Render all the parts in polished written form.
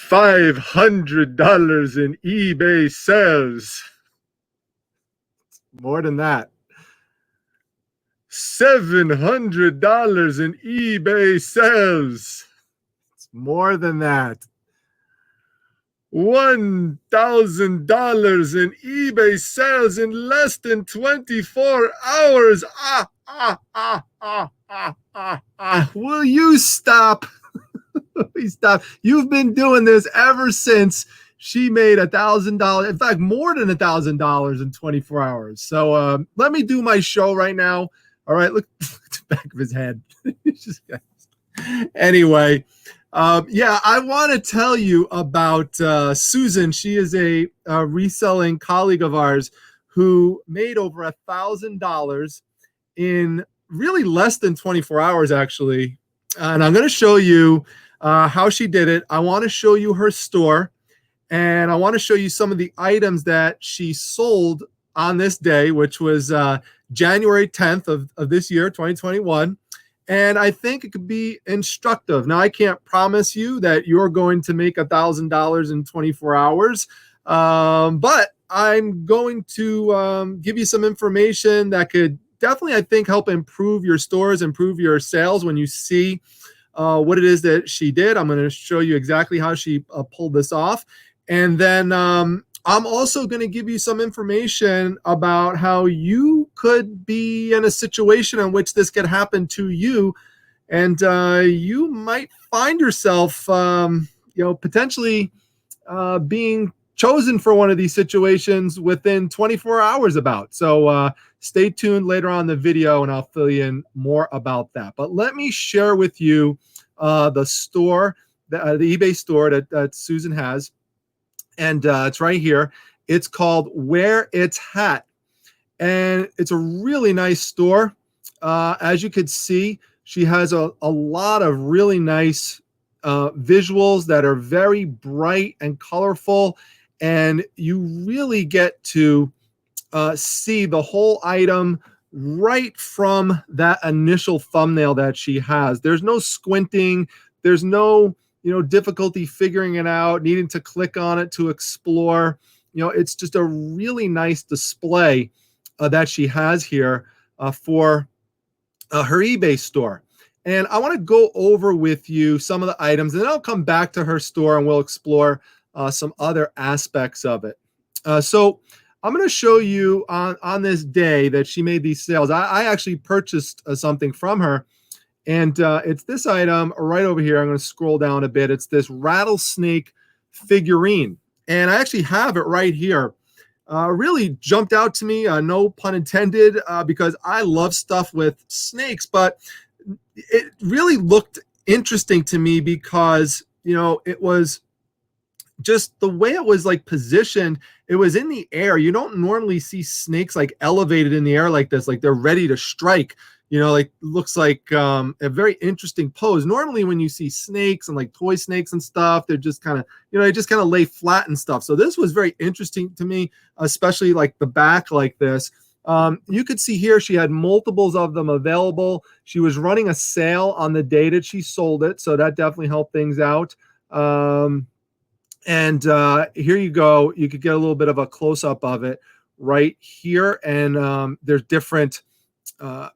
$500 in eBay sales. More than that. $700 in eBay sales. It's more than that. $1,000 in eBay sales in less than 24 hours. Will you stop? Please stop. You've been doing this ever since she made $1,000. In fact, more than $1,000 in 24 hours. So let me do my show right now. All right, look at the back of his head. Anyway, yeah, I want to tell you about Susan. She is a reselling colleague of ours who made over $1,000 in really less than 24 hours, actually. And I'm going to show you how she did it. I want to show you her store, and I want to show you some of the items that she sold on this day, which was January 10th of this year, 2021. And I think it could be instructive. Now, I can't promise you that you're going to make $1,000 in 24 hours, but I'm going to give you some information that could definitely, I think, help improve your stores, improve your sales when you see what it is that she did. I'm going to show you exactly how she pulled this off. And then I'm also going to give you some information about how you could be in a situation in which this could happen to you. And you might find yourself, potentially being chosen for one of these situations within 24 hours about. So stay tuned later on in the video and I'll fill you in more about that. But let me share with you the store, the eBay store that Susan has. And it's right here. It's called Wear It's Hat. And it's a really nice store. As you could see, she has a lot of really nice visuals that are very bright and colorful. And you really get to see the whole item right from that initial thumbnail that she has. There's no squinting. There's no difficulty figuring it out, needing to click on it to explore. It's just a really nice display that she has here for her eBay store. And I want to go over with you some of the items, and then I'll come back to her store and we'll explore some other aspects of it. So I'm going to show you on this day that she made these sales. I actually purchased something from her. And it's this item right over here. I'm going to scroll down a bit. It's this rattlesnake figurine. And I actually have it right here. Really jumped out to me, no pun intended, because I love stuff with snakes. But it really looked interesting to me because, it was just the way it was like positioned. It was in the air. You don't normally see snakes like elevated in the air like this, like they're ready to strike. Like looks like a very interesting pose. Normally when you see snakes and like toy snakes and stuff, they're just kind of, they just kind of lay flat and stuff. So this was very interesting to me, especially like the back like this. You could see here she had multiples of them available. She was running a sale on the day that she sold it. So that definitely helped things out. And here you go. You could get a little bit of a close-up of it right here. And there's different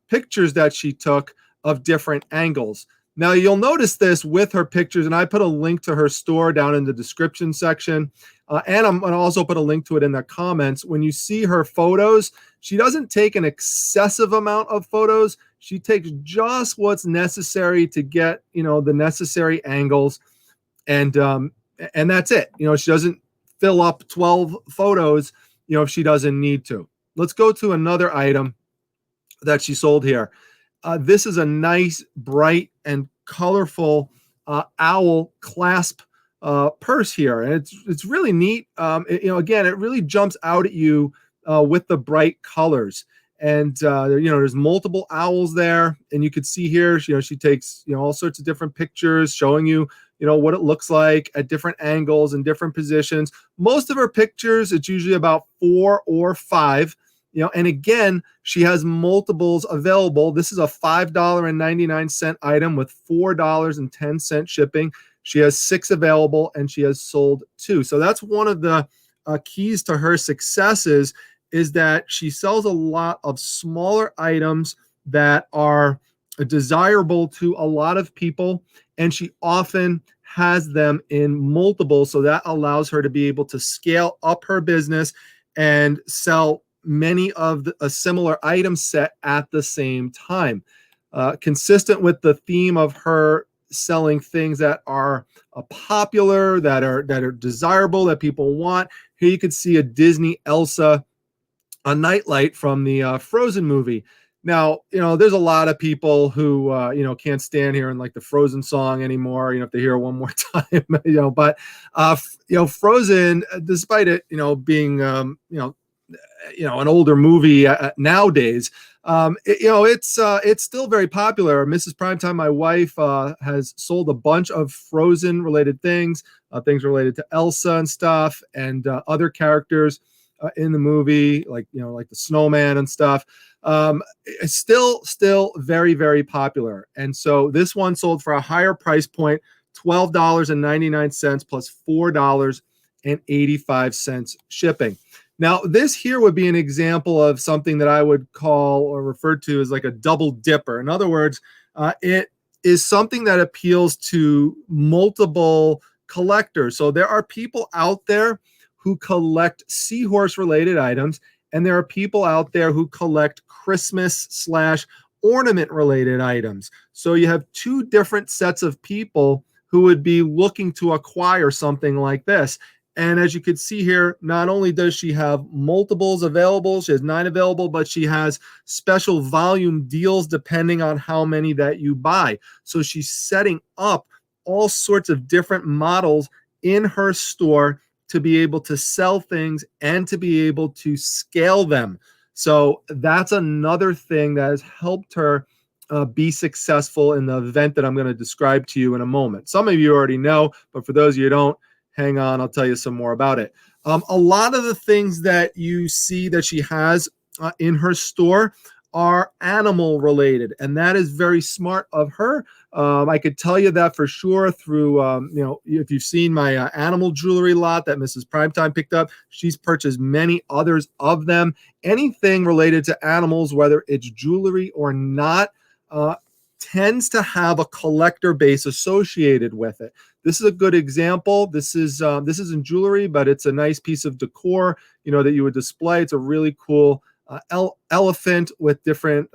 pictures that she took of different angles. Now you'll notice this with her pictures, and I put a link to her store down in the description section, and I'm going to also put a link to it in the comments. When you see her photos, she doesn't take an excessive amount of photos. She takes just what's necessary to get the necessary angles, and that's it. She doesn't fill up 12 photos if she doesn't need to. Let's go to another item that she sold here. This is a nice, bright, and colorful owl clasp purse here, and it's really neat. Again, it really jumps out at you with the bright colors, and there's multiple owls there, and you could see here, she takes all sorts of different pictures showing you what it looks like at different angles and different positions. Most of her pictures, it's usually about 4 or 5. And again, she has multiples available. This is a $5.99 item with $4.10 shipping. She has 6 available and she has sold 2. So that's one of the keys to her successes, is that she sells a lot of smaller items that are desirable to a lot of people, and she often has them in multiple, so that allows her to be able to scale up her business and sell many of a similar item set at the same time. Consistent with the theme of her selling things that are popular, that are desirable, that people want. Here you could see a Disney Elsa, a nightlight from the Frozen movie. Now, there's a lot of people who, can't stand hearing like the Frozen song anymore, if they hear it one more time, but, Frozen, despite it, being, an older movie nowadays, it's still very popular. Mrs. Primetime, my wife, has sold a bunch of Frozen related things, things related to Elsa and stuff, and other characters in the movie, like the snowman and stuff. It's still very, very popular. And so this one sold for a higher price point, $12.99 plus $4.85 shipping. Now, this here would be an example of something that I would call or refer to as like a double dipper. In other words, it is something that appeals to multiple collectors. So there are people out there who collect seahorse related items, and there are people out there who collect Christmas / ornament related items. So you have 2 different sets of people who would be looking to acquire something like this. And as you can see here, not only does she have multiples available, she has 9 available, but she has special volume deals depending on how many that you buy. So she's setting up all sorts of different models in her store to be able to sell things and to be able to scale them. So that's another thing that has helped her be successful in the event that I'm going to describe to you in a moment. Some of you already know, but for those of you who don't, hang on, I'll tell you some more about it. A lot of the things that you see that she has in her store are animal related, and that is very smart of her. I could tell you that for sure through, if you've seen my animal jewelry lot that Mrs. Primetime picked up, she's purchased many others of them. Anything related to animals, whether it's jewelry or not, tends to have a collector base associated with it. This is a good example. This isn't jewelry, but it's a nice piece of decor, that you would display. It's a really cool elephant with different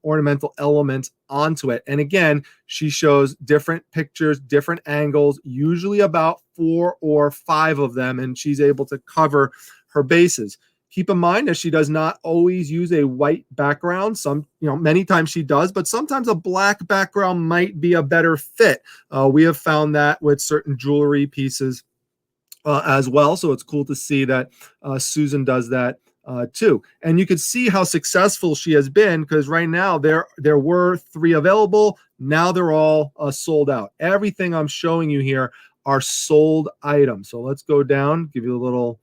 ornamental elements onto it. And again, she shows different pictures, different angles, usually about 4 or 5 of them, and she's able to cover her bases. Keep in mind that she does not always use a white background. Many times she does, but sometimes a black background might be a better fit. We have found that with certain jewelry pieces as well. So it's cool to see that Susan does that too. And you can see how successful she has been, because right now there were 3 available. Now they're all sold out. Everything I'm showing you here are sold items. So let's go down, give you a little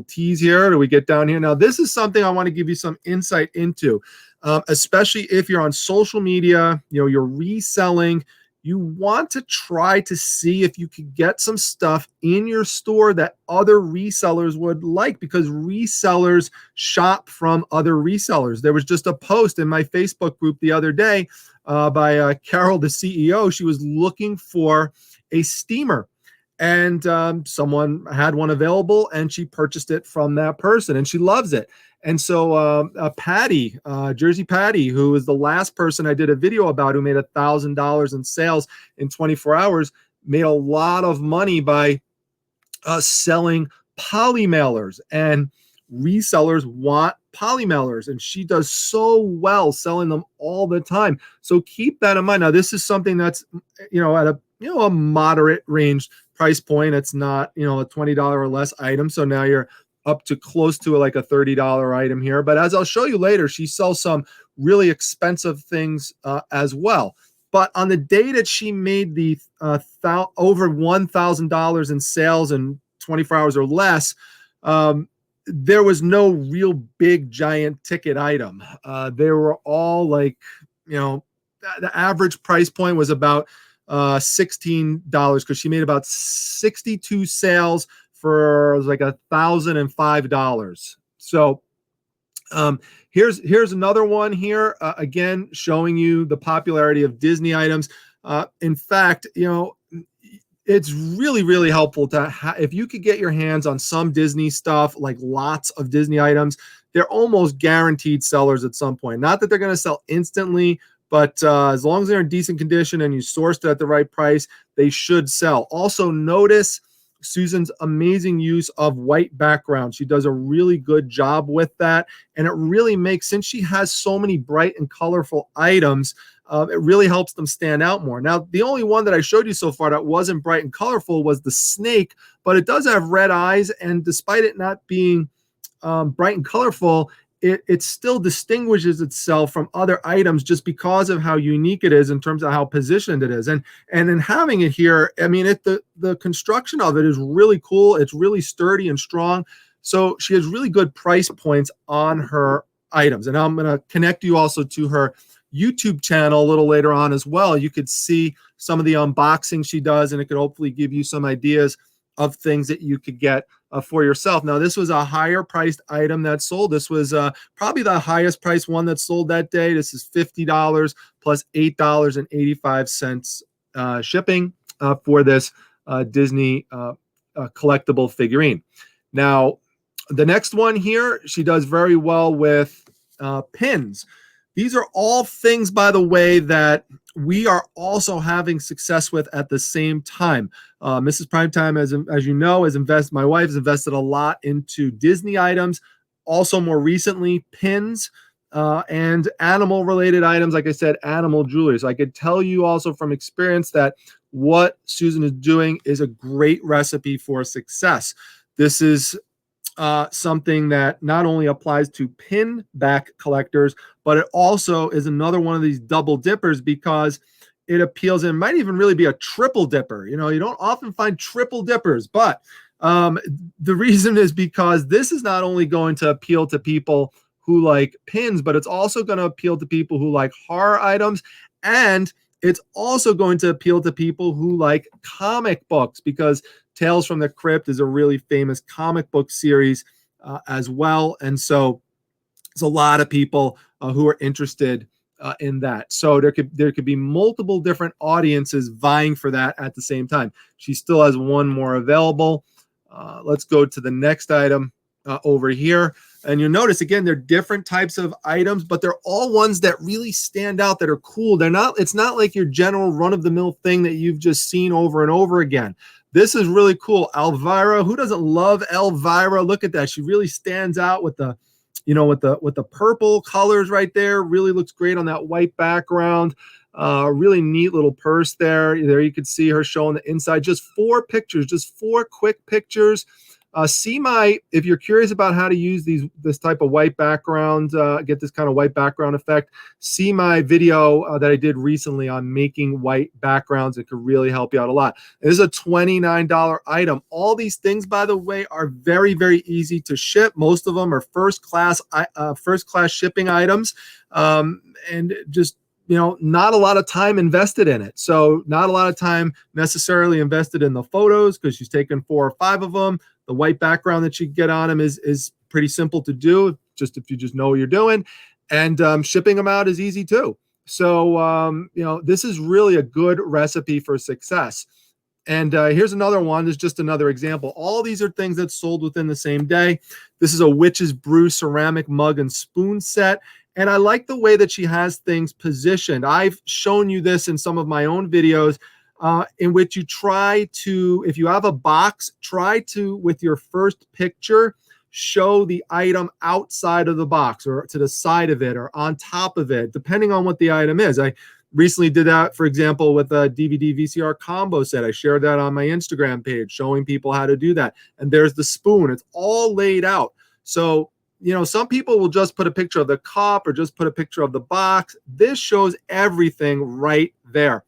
tease here. Do we get down here? Now, this is something I want to give you some insight into, especially if you're on social media, you're reselling. You want to try to see if you could get some stuff in your store that other resellers would like, because resellers shop from other resellers. There was just a post in my Facebook group the other day by Carol, the CEO. She was looking for a steamer, and someone had one available, and she purchased it from that person, and she loves it. And so Patty, Jersey Patty, who is the last person I did a video about, who made $1,000 in sales in 24 hours, made a lot of money by selling polymailers, and resellers want polymailers, and she does so well selling them all the time. So keep that in mind. Now, this is something that's at a moderate range price point. It's not a $20 or less item. So now you're up to close to like a $30 item here. But as I'll show you later, she sells some really expensive things as well. But on the day that she made the over $1,000 in sales in 24 hours or less, there was no real big giant ticket item. They were all like, the average price point was about $16 because she made about 62 sales for like $1,005. So here's another one here, again showing you the popularity of Disney items. In fact, it's really helpful to if you could get your hands on some Disney stuff, like lots of Disney items. They're almost guaranteed sellers at some point. Not that they're going to sell instantly, but as long as they're in decent condition and you sourced it at the right price, they should sell. Also notice Susan's amazing use of white background. She does a really good job with that. And it really makes, since she has so many bright and colorful items, it really helps them stand out more. Now, the only one that I showed you so far that wasn't bright and colorful was the snake, but it does have red eyes. And despite it not being bright and colorful, it still distinguishes itself from other items just because of how unique it is in terms of how positioned it is. And in having it here, I mean, the construction of it is really cool. It's really sturdy and strong. So she has really good price points on her items. And I'm going to connect you also to her YouTube channel a little later on as well. You could see some of the unboxing she does, and it could hopefully give you some ideas of things that you could get for yourself. Now, this was a higher priced item that sold. This was probably the highest priced one that sold that day. This is $50 plus $8.85 shipping for this Disney collectible figurine. Now, the next one here, she does very well with pins. These are all things, by the way, that we are also having success with at the same time. Mrs. Primetime, as you know, my wife has invested a lot into Disney items. Also, more recently, pins and animal-related items. Like I said, animal jewelry. So I could tell you also from experience that what Susan is doing is a great recipe for success. This is something that not only applies to pin back collectors, but it also is another one of these double dippers because it appeals, and it might even really be a triple dipper. You don't often find triple dippers, but the reason is because this is not only going to appeal to people who like pins, but it's also going to appeal to people who like horror items, and it's also going to appeal to people who like comic books, because Tales from the Crypt is a really famous comic book series as well. And so there's a lot of people who are interested in that. So there could be multiple different audiences vying for that at the same time. She still has one more available. Let's go to the next item over here. And you'll notice, again, they're different types of items, but they're all ones that really stand out, that are cool. It's not like your general run-of-the-mill thing that you've just seen over and over again. This is really cool. Elvira, who doesn't love Elvira? Look at that. She really stands out with the, with the purple colors right there. Really looks great on that white background. Really neat little purse there. There you can see her showing the inside. Just 4 pictures, just 4 quick pictures. If you're curious about how to use this type of white background, get this kind of white background effect, see my video that I did recently on making white backgrounds. It could really help you out a lot. This is a $29 item. All these things, by the way, are very, very easy to ship. Most of them are first class shipping items, and just not a lot of time invested in it. So not a lot of time necessarily invested in the photos, because she's taken 4 or 5 of them. The white background that you get on them is pretty simple to do, just if you just know what you're doing. And shipping them out is easy too. So, this is really a good recipe for success. And here's another one. There's just another example. All these are things that sold within the same day. This is a Witch's Brew ceramic mug and spoon set. And I like the way that she has things positioned. I've shown you this in some of my own videos, in which you try to, if you have a box, try to, with your first picture, show the item outside of the box or to the side of it or on top of it, depending on what the item is. I recently did that, for example, with a DVD VCR combo set. I shared that on my Instagram page, showing people how to do that. And there's the spoon. It's all laid out. So, some people will just put a picture of the cup or just put a picture of the box. This shows everything right there.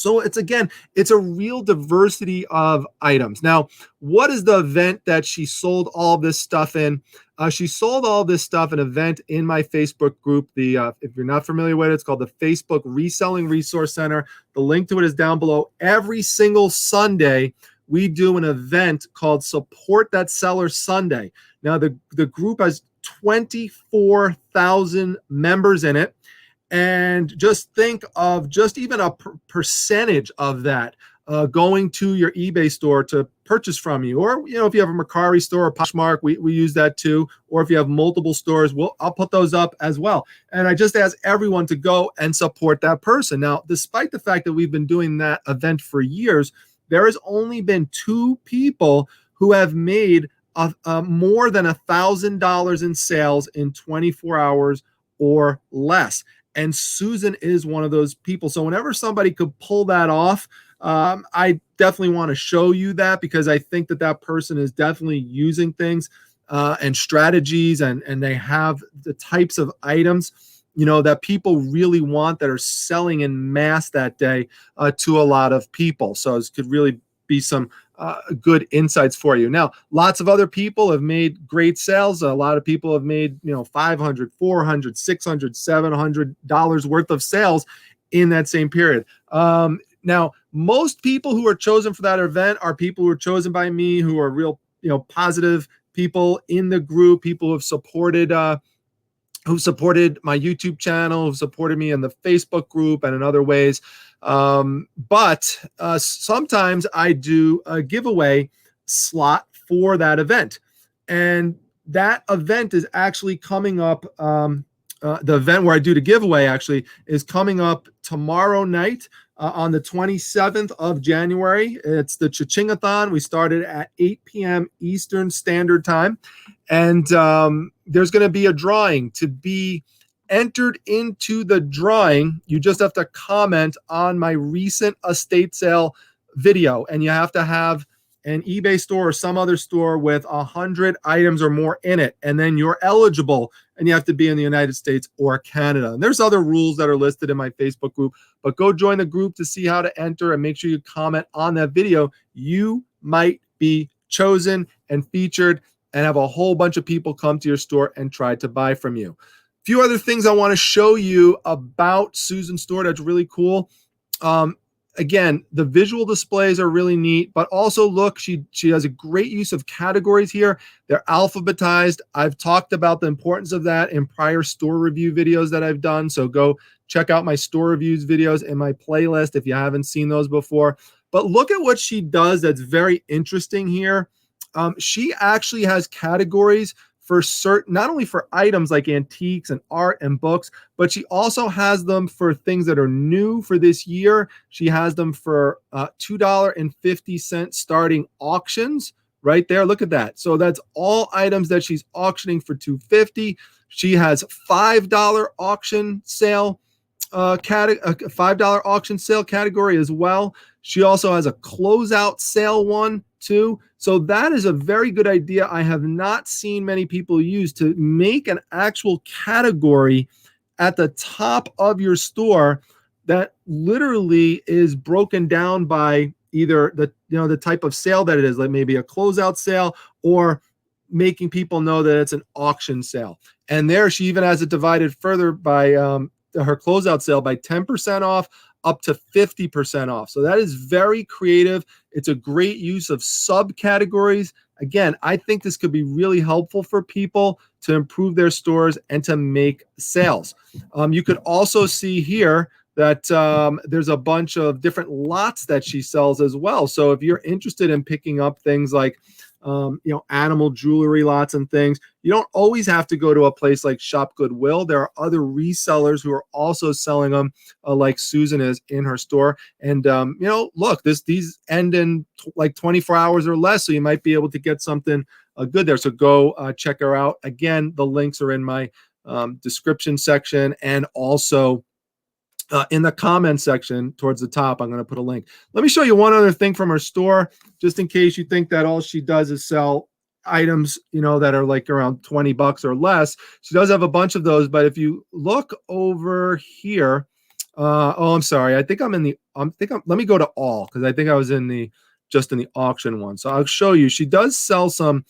So it's, again, it's a real diversity of items. Now, what is the event that she sold all this stuff in? She sold all this stuff, an event in my Facebook group. If you're not familiar with it, it's called the Facebook Reselling Resource Center. The link to it is down below. Every single Sunday, we do an event called Support That Seller Sunday. Now, the group has 24,000 members in it. And just think of just even a percentage of that going to your eBay store to purchase from you. Or, if you have a Mercari store or Poshmark, we use that too. Or if you have multiple stores, I'll put those up as well. And I just ask everyone to go and support that person. Now, despite the fact that we've been doing that event for years, there has only been 2 people who have made more than $1,000 in sales in 24 hours or less. And Susan is one of those people. So whenever somebody could pull that off, I definitely want to show you that, because I think that person is definitely using things and strategies, and they have the types of items, that people really want, that are selling in mass that day to a lot of people. So this could really be some good insights for you. Now, lots of other people have made great sales. A lot of people have made, $500, $400, $600, $700 worth of sales in that same period. Now, most people who are chosen for that event are people who are chosen by me, who are real, positive people in the group, people who have supported my YouTube channel, who supported me in the Facebook group and in other ways. But sometimes I do a giveaway slot for that event. And that event is actually coming up. The event where I do the giveaway actually is coming up tomorrow night on the 27th of January. It's the Cha-Ching-a-thon. We started at 8 p.m. Eastern Standard Time. And there's going to be a drawing. To be entered into the drawing, you just have to comment on my recent estate sale video, and you have to have an eBay store or some other store with 100 items or more in it, and then you're eligible, and you have to be in the United States or Canada. And there's other rules that are listed in my Facebook group, but go join the group to see how to enter, and make sure you comment on that video. You might be chosen and featured and have a whole bunch of people come to your store and try to buy from you. A few other things I want to show you about Susan's store that's really cool. Again, the visual displays are really neat, but also look, she has a great use of categories here. They're alphabetized. I've talked about the importance of that in prior store review videos that I've done. So go check out my store reviews videos in my playlist if you haven't seen those before. But look at what she does that's very interesting here. She actually has categories for certain, not only for items like antiques and art and books, but she also has them for things that are new for this year. She has them for $2.50 starting auctions right there. Look at that. So that's all items that she's auctioning for $2.50. She has $5 auction sale $5 auction sale category as well. She also has a closeout sale one too. So that is a very good idea. I have not seen many people use to make an actual category at the top of your store that literally is broken down by either the type of sale that it is, like maybe a closeout sale, or making people know that it's an auction sale. And there she even has it divided further by her closeout sale by 10% off up to 50% off. So that is very creative. It's a great use of subcategories. Again, I think this could be really helpful for people to improve their stores and to make sales. You could also see here that there's a bunch of different lots that she sells as well. So if you're interested in picking up things like animal jewelry lots and things, you don't always have to go to a place like Shop Goodwill. There are other resellers who are also selling them, like Susan is in her store. And look, these end in like 24 hours or less, so you might be able to get something good there. So go check her out. Again, the links are in my description section, and also in the comment section towards the top. I'm going to put a link. Let me show you one other thing from her store, just in case you think that all she does is sell items, that are like around $20 or less. She does have a bunch of those, but if you look over here, Oh, I'm sorry. I think I'm in the. Let me go to all because I think I was in the just in the auction one. So I'll show you. She does sell some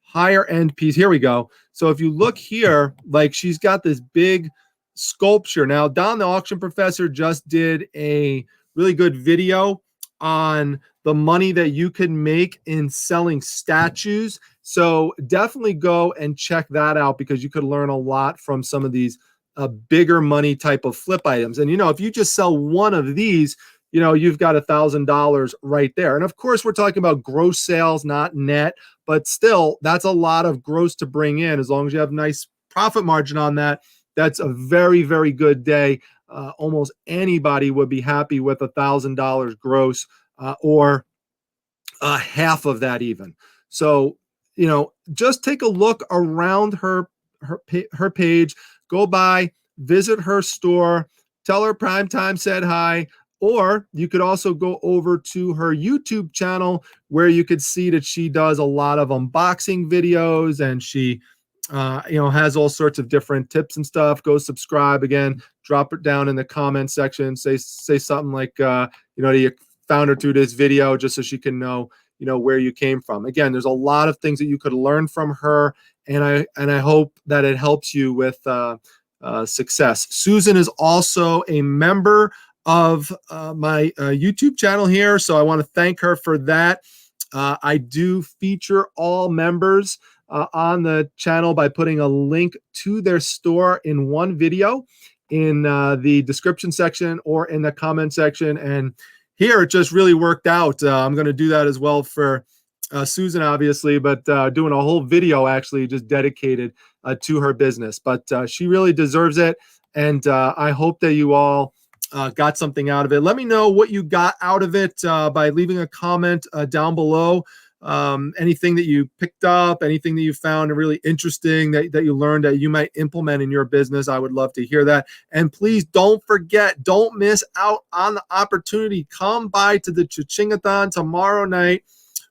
higher end piece. Here we go. So if you look here, like she's got this big sculpture. Now, Don the auction professor just did a really good video on the money that you can make in selling statues. So definitely go and check that out because you could learn a lot from some of these bigger money type of flip items. And, if you just sell one of these, you've got $1,000 right there. And of course, we're talking about gross sales, not net, but still, that's a lot of gross to bring in. As long as you have nice profit margin on that, that's a very, very good day. Almost anybody would be happy with $1,000 gross or half of that even. So, just take a look around her page, go by, visit her store, tell her Primetime said hi. Or you could also go over to her YouTube channel where you could see that she does a lot of unboxing videos and she, has all sorts of different tips and stuff. Go subscribe again, drop it down in the comment section. Say something like, you found her through this video just so she can know, where you came from. Again, there's a lot of things that you could learn from her. And I hope that it helps you with success. Susan is also a member of my YouTube channel here. So I want to thank her for that. I do feature all members on the channel by putting a link to their store in one video in the description section or in the comment section. And here it just really worked out. I'm going to do that as well for Susan, obviously, but doing a whole video actually just dedicated to her business. But she really deserves it. And I hope that you all got something out of it. Let me know what you got out of it by leaving a comment down below. Anything that you picked up, anything that you found really interesting that you learned that you might implement in your business. I would love to hear that. And please don't forget, don't miss out on the opportunity. Come by to the Cha-Ching-a-thon tomorrow night,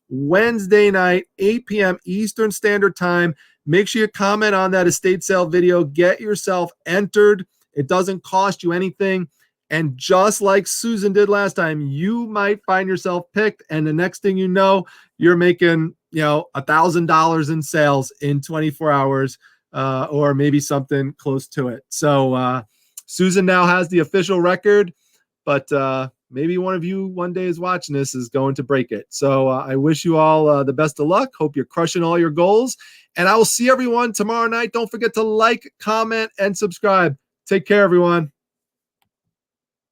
Wednesday night, 8 p.m. Eastern Standard Time. Make sure you comment on that estate sale video. Get yourself entered. It doesn't cost you anything. And just like Susan did last time, you might find yourself picked. And the next thing you know, you're making, $1,000 in sales in 24 hours or maybe something close to it. So Susan now has the official record, but maybe one of you one day is watching this is going to break it. So I wish you all the best of luck. Hope you're crushing all your goals. And I will see everyone tomorrow night. Don't forget to like, comment, and subscribe. Take care, everyone.